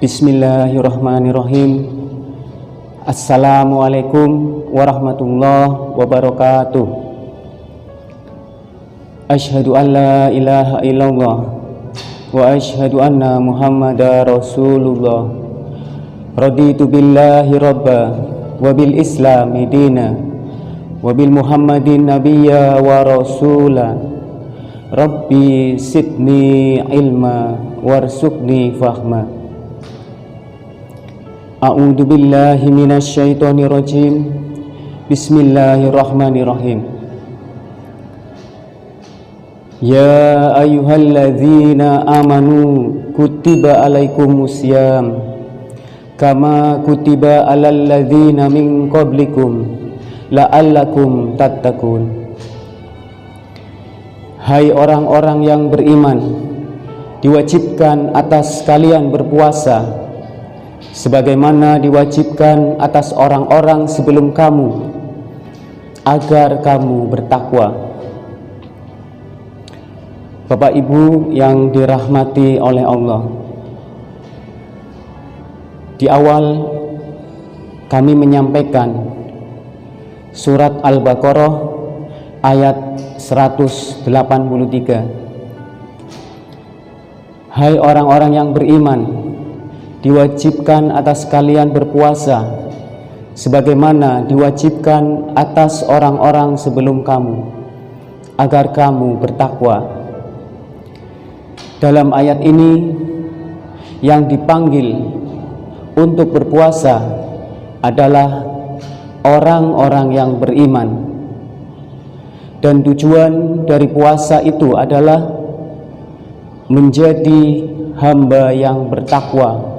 Bismillahirrahmanirrahim. Assalamualaikum warahmatullahi wabarakatuh. Asyhadu an la ilaha illallah wa asyhadu anna Muhammadar Rasulullah. Raditu billahi rabba wa bil islami dina wa bil Muhammadin nabiyya wa rasula. Rabbi sidni ilma warzuqni fahma. A'udzu billahi minasy syaithanir rajim. Bismillahirrahmanirrahim. Ya ayyuhalladzina amanu kutiba alaikumusiyam kama kutiba alal ladzina min qablikum la'allakum tattaqun. Hai orang-orang yang beriman, diwajibkan atas kalian berpuasa sebagaimana diwajibkan atas orang-orang sebelum kamu, agar kamu bertakwa. Bapak Ibu yang dirahmati oleh Allah, di awal kami menyampaikan surat Al-Baqarah ayat 183. Hai orang-orang yang beriman, diwajibkan atas kalian berpuasa sebagaimana diwajibkan atas orang-orang sebelum kamu, agar kamu bertakwa. Dalam ayat ini yang dipanggil untuk berpuasa adalah orang-orang yang beriman, dan tujuan dari puasa itu adalah menjadi hamba yang bertakwa,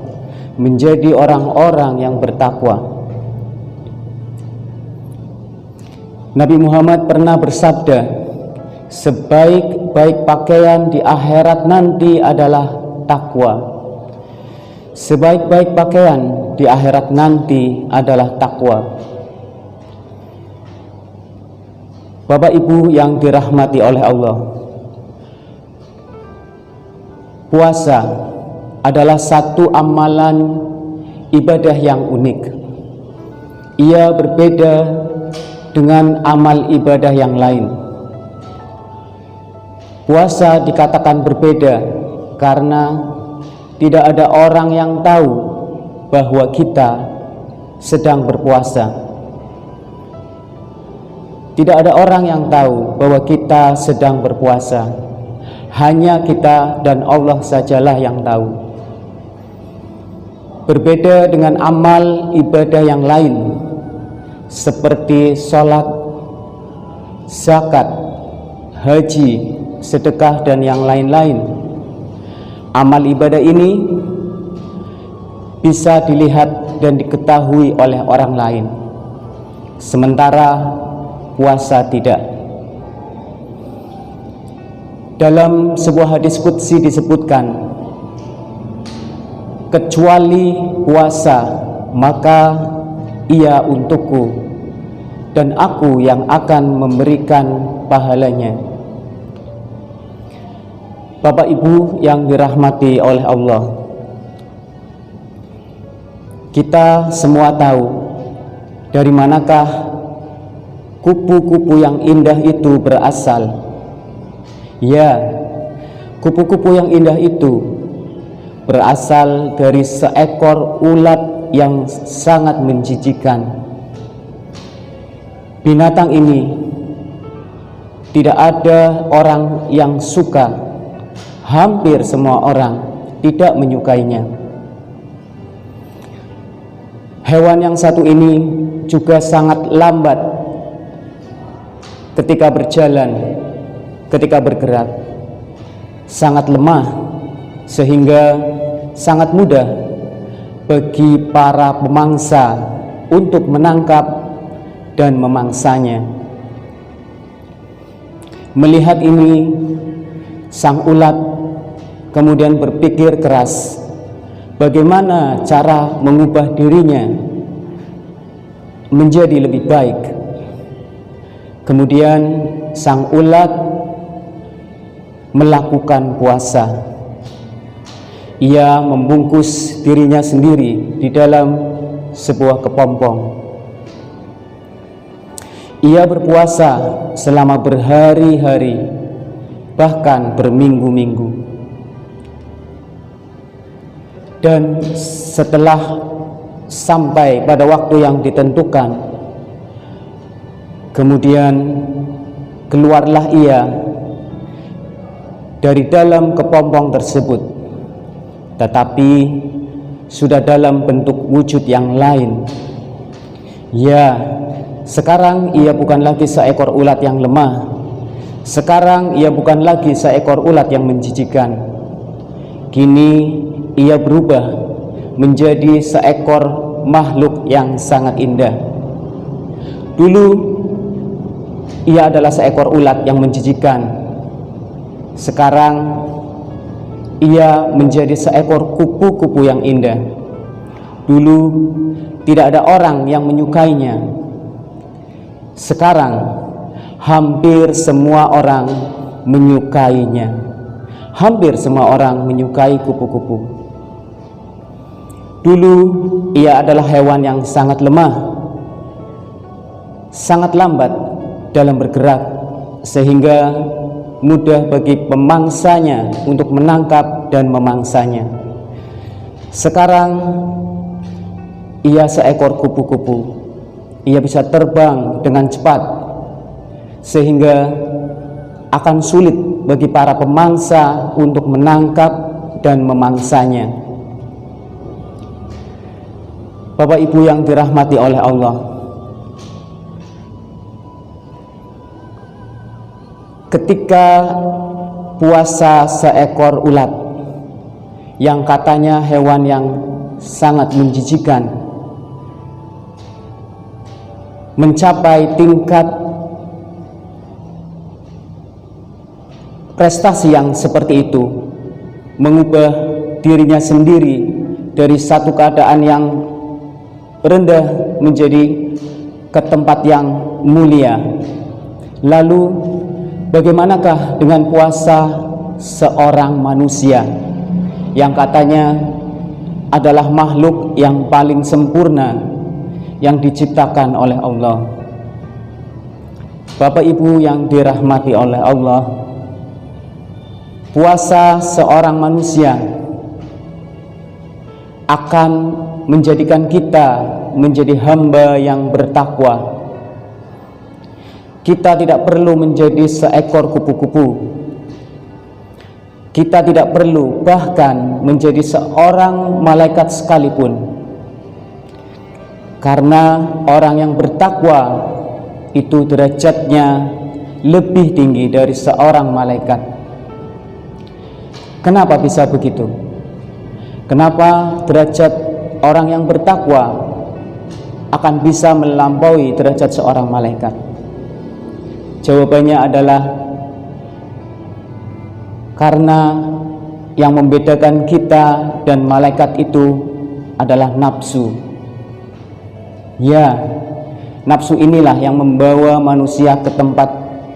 menjadi orang-orang yang bertakwa. Nabi Muhammad pernah bersabda, sebaik-baik pakaian di akhirat nanti adalah takwa. Sebaik-baik pakaian di akhirat nanti adalah takwa. Bapak Ibu yang dirahmati oleh Allah, puasa adalah satu amalan ibadah yang unik. Ia berbeda dengan amal ibadah yang lain. Puasa dikatakan berbeda karena tidak ada orang yang tahu bahwa kita sedang berpuasa. Tidak ada orang yang tahu bahwa kita sedang berpuasa. Hanya kita dan Allah sajalah yang tahu. Berbeda dengan amal ibadah yang lain seperti sholat, zakat, haji, sedekah, dan yang lain-lain. Amal ibadah ini bisa dilihat dan diketahui oleh orang lain, sementara puasa tidak. Dalam sebuah hadis qudsi disebutkan, kecuali puasa maka ia untukku dan aku yang akan memberikan pahalanya. Bapak Ibu yang dirahmati oleh Allah, kita semua tahu dari manakah kupu-kupu yang indah itu berasal. Ya, kupu-kupu yang indah itu berasal dari seekor ulat yang sangat menjijikan. Binatang ini tidak ada orang yang suka, hampir semua orang tidak menyukainya. Hewan yang satu ini juga sangat lambat ketika berjalan, ketika bergerak, sangat lemah sehingga sangat mudah bagi para pemangsa untuk menangkap dan memangsanya. Melihat ini, sang ulat kemudian berpikir keras bagaimana cara mengubah dirinya menjadi lebih baik. Kemudian sang ulat melakukan puasa. ia membungkus dirinya sendiri di dalam sebuah kepompong. Ia berpuasa selama berhari-hari, bahkan berminggu-minggu. Dan setelah sampai pada waktu yang ditentukan, kemudian keluarlah ia dari dalam kepompong tersebut, tetapi sudah dalam bentuk wujud yang lain. Ya, sekarang ia bukan lagi seekor ulat yang lemah. Sekarang ia bukan lagi seekor ulat yang menjijikan. Kini ia berubah menjadi seekor makhluk yang sangat indah. Dulu ia adalah seekor ulat yang menjijikan. Sekarang ia menjadi seekor kupu-kupu yang indah. Dulu tidak ada orang yang menyukainya. Sekarang hampir semua orang menyukainya. Hampir semua orang menyukai kupu-kupu. Dulu ia adalah hewan yang sangat lemah, sangat lambat dalam bergerak, sehingga mudah bagi pemangsanya untuk menangkap dan memangsanya. Sekarang ia seekor kupu-kupu. Ia bisa terbang dengan cepat, sehingga akan sulit bagi para pemangsa untuk menangkap dan memangsanya. Bapak Ibu yang dirahmati oleh Allah, ketika puasa seekor ulat yang katanya hewan yang sangat menjijikan mencapai tingkat prestasi yang seperti itu, mengubah dirinya sendiri dari satu keadaan yang rendah menjadi ke tempat yang mulia. Lalu bagaimanakah dengan puasa seorang manusia yang katanya adalah makhluk yang paling sempurna yang diciptakan oleh Allah? Bapak Ibu yang dirahmati oleh Allah, puasa seorang manusia akan menjadikan kita menjadi hamba yang bertakwa. Kita tidak perlu menjadi seekor kupu-kupu. Kita tidak perlu bahkan menjadi seorang malaikat sekalipun, karena orang yang bertakwa itu derajatnya lebih tinggi dari seorang malaikat. Kenapa bisa begitu? Kenapa derajat orang yang bertakwa akan bisa melampaui derajat seorang malaikat? Jawabannya adalah karena yang membedakan kita dan malaikat itu adalah nafsu. Ya, nafsu inilah yang membawa manusia ke tempat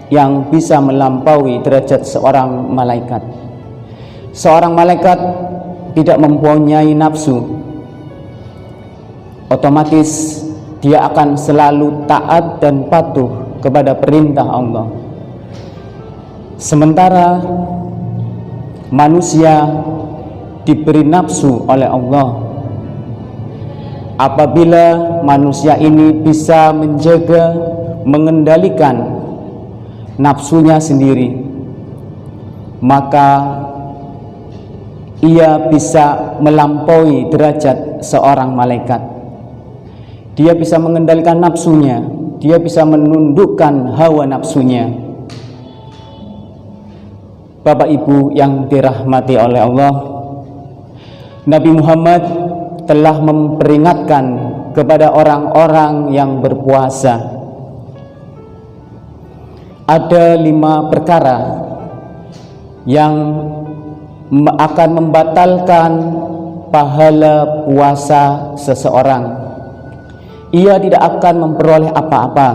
yang bisa melampaui derajat seorang malaikat. Seorang malaikat tidak mempunyai nafsu, otomatis dia akan selalu taat dan patuh kepada perintah Allah. Sementara manusia diberi nafsu oleh Allah. Apabila manusia ini bisa menjaga, mengendalikan nafsunya sendiri, maka ia bisa melampaui derajat seorang malaikat. Dia bisa mengendalikan nafsunya, dia bisa menundukkan hawa nafsunya. Bapak Ibu yang dirahmati oleh Allah, Nabi Muhammad telah memperingatkan kepada orang-orang yang berpuasa. Ada 5 perkara yang akan membatalkan pahala puasa seseorang. Ia tidak akan memperoleh apa-apa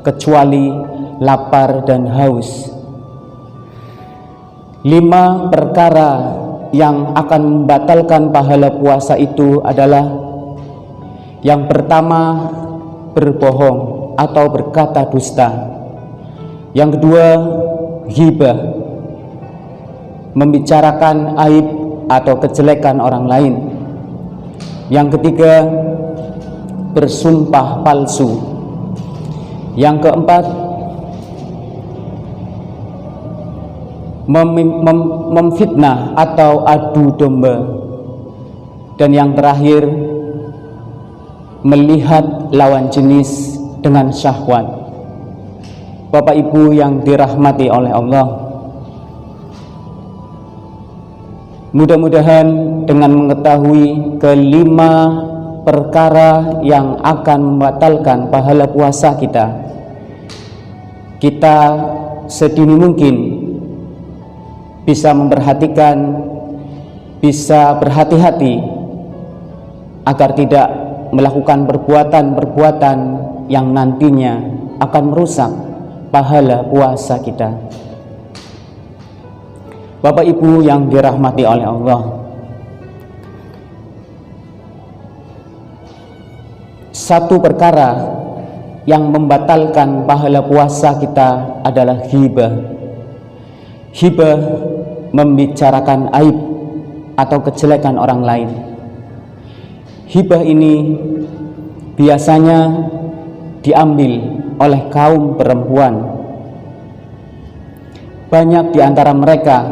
kecuali lapar dan haus. 5 perkara yang akan membatalkan pahala puasa itu adalah yang pertama, berbohong atau berkata dusta. Yang kedua, ghibah, membicarakan aib atau kejelekan orang lain. Yang ketiga, bersumpah palsu. Yang keempat, memfitnah atau adu domba. Dan yang terakhir, melihat lawan jenis dengan syahwat. Bapak Ibu yang dirahmati oleh Allah, mudah-mudahan dengan mengetahui kelima perkara yang akan membatalkan pahala puasa kita sedini mungkin bisa memperhatikan, bisa berhati-hati agar tidak melakukan perbuatan-perbuatan yang nantinya akan merusak pahala puasa kita. Bapak Ibu yang dirahmati oleh Allah, satu perkara yang membatalkan pahala puasa kita adalah ghibah. Ghibah membicarakan aib atau kejelekan orang lain. Ghibah ini biasanya diambil oleh kaum perempuan. Banyak di antara mereka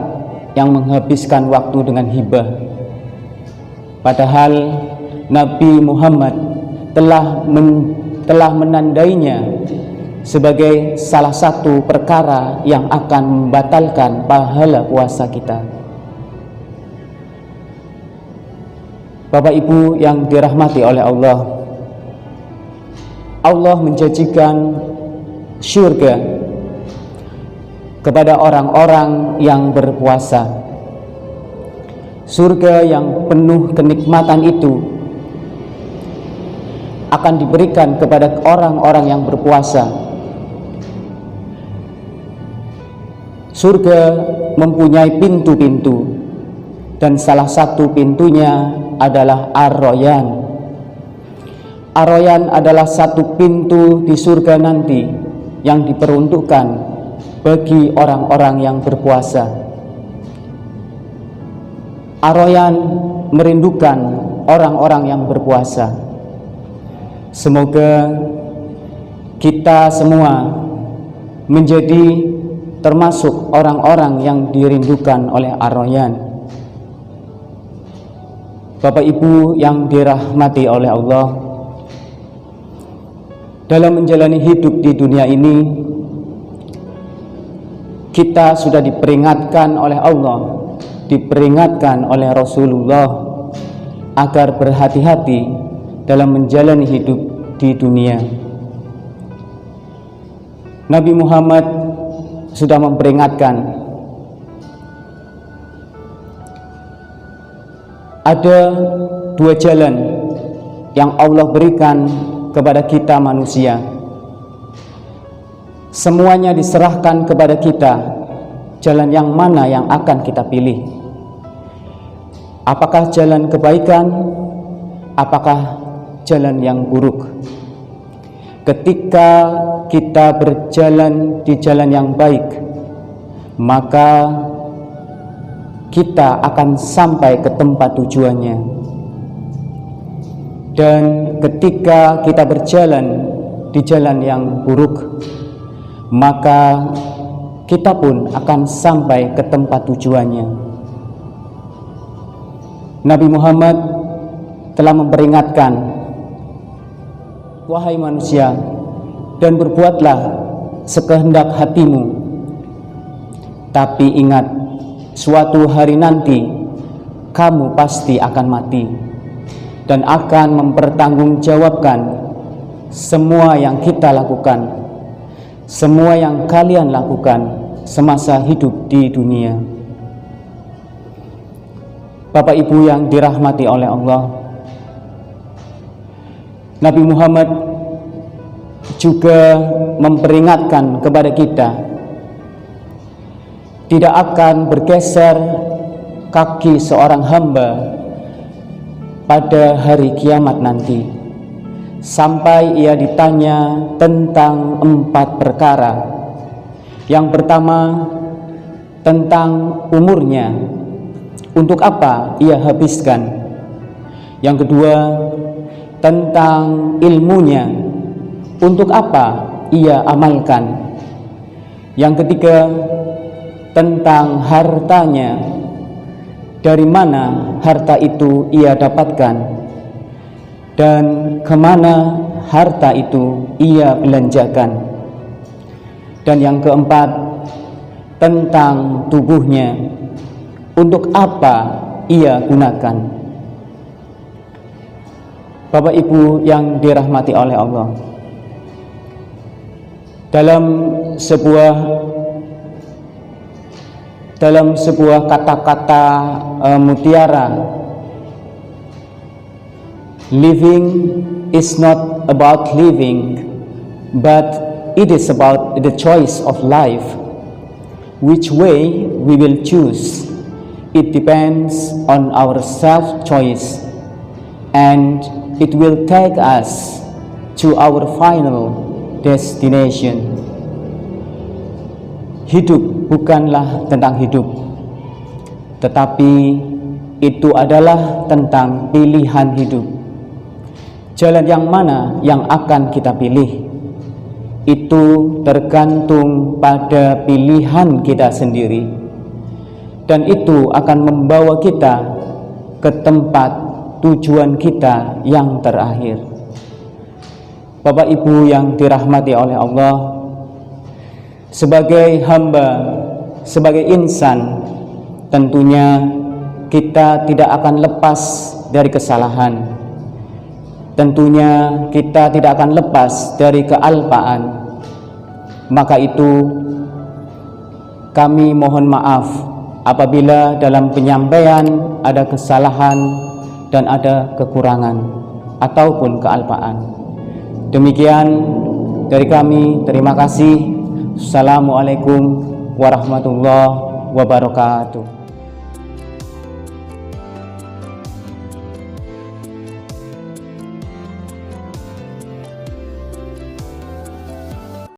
yang menghabiskan waktu dengan ghibah, padahal Nabi Muhammad telah menandainya sebagai salah satu perkara yang akan membatalkan pahala puasa kita. Bapak Ibu yang dirahmati oleh Allah, Allah menjanjikan surga kepada orang-orang yang berpuasa. Surga yang penuh kenikmatan itu akan diberikan kepada orang-orang yang berpuasa. Surga mempunyai pintu-pintu, dan salah satu pintunya adalah Ar-Rayyan. Ar-Rayyan adalah satu pintu di surga nanti yang diperuntukkan bagi orang-orang yang berpuasa. Ar-Rayyan merindukan orang-orang yang berpuasa. Semoga kita semua menjadi termasuk orang-orang yang dirindukan oleh Ar-Rayyan. Bapak Ibu yang dirahmati oleh Allah, dalam menjalani hidup di dunia ini, kita sudah diperingatkan oleh Allah, diperingatkan oleh Rasulullah agar berhati-hati dalam menjalani hidup di dunia. Nabi Muhammad sudah memperingatkan, ada dua jalan yang Allah berikan kepada kita manusia. Semuanya diserahkan kepada kita, jalan yang mana yang akan kita pilih. Apakah jalan kebaikan, apakah jalan yang buruk? Ketika kita berjalan di jalan yang baik, maka kita akan sampai ke tempat tujuannya. Dan ketika kita berjalan di jalan yang buruk, maka kita pun akan sampai ke tempat tujuannya. Nabi Muhammad telah memperingatkan, wahai manusia, dan berbuatlah sekehendak hatimu, tapi ingat, suatu hari nanti kamu pasti akan mati dan akan mempertanggungjawabkan semua yang kita lakukan, semua yang kalian lakukan semasa hidup di dunia. Bapak Ibu yang dirahmati oleh Allah, Nabi Muhammad juga memperingatkan kepada kita tidak akan bergeser kaki seorang hamba pada hari kiamat nanti, sampai ia ditanya tentang 4 perkara. Yang pertama, tentang umurnya, untuk apa ia habiskan. Yang kedua, tentang ilmunya, untuk apa ia amalkan. Yang ketiga, tentang hartanya, dari mana harta itu ia dapatkan dan kemana harta itu ia belanjakan. Dan yang keempat, tentang tubuhnya, untuk apa ia gunakan. Bapak Ibu yang dirahmati oleh Allah, dalam sebuah kata-kata mutiara, living is not about living, but it is about the choice of life. Which way we will choose, it depends on our self-choice, and it will take us to our final destination. Hidup bukanlah tentang hidup, tetapi itu adalah tentang pilihan hidup. Jalan yang mana yang akan kita pilih, itu tergantung pada pilihan kita sendiri, dan itu akan membawa kita ke tempat tujuan kita yang terakhir. Bapak Ibu yang dirahmati oleh Allah, sebagai hamba, sebagai insan, tentunya kita tidak akan lepas dari kesalahan. Tentunya kita tidak akan lepas dari kealpaan. Maka itu kami mohon maaf apabila dalam penyampaian ada kesalahan dan ada kekurangan ataupun kealpaan. Demikian dari kami, terima kasih. Assalamualaikum warahmatullahi wabarakatuh.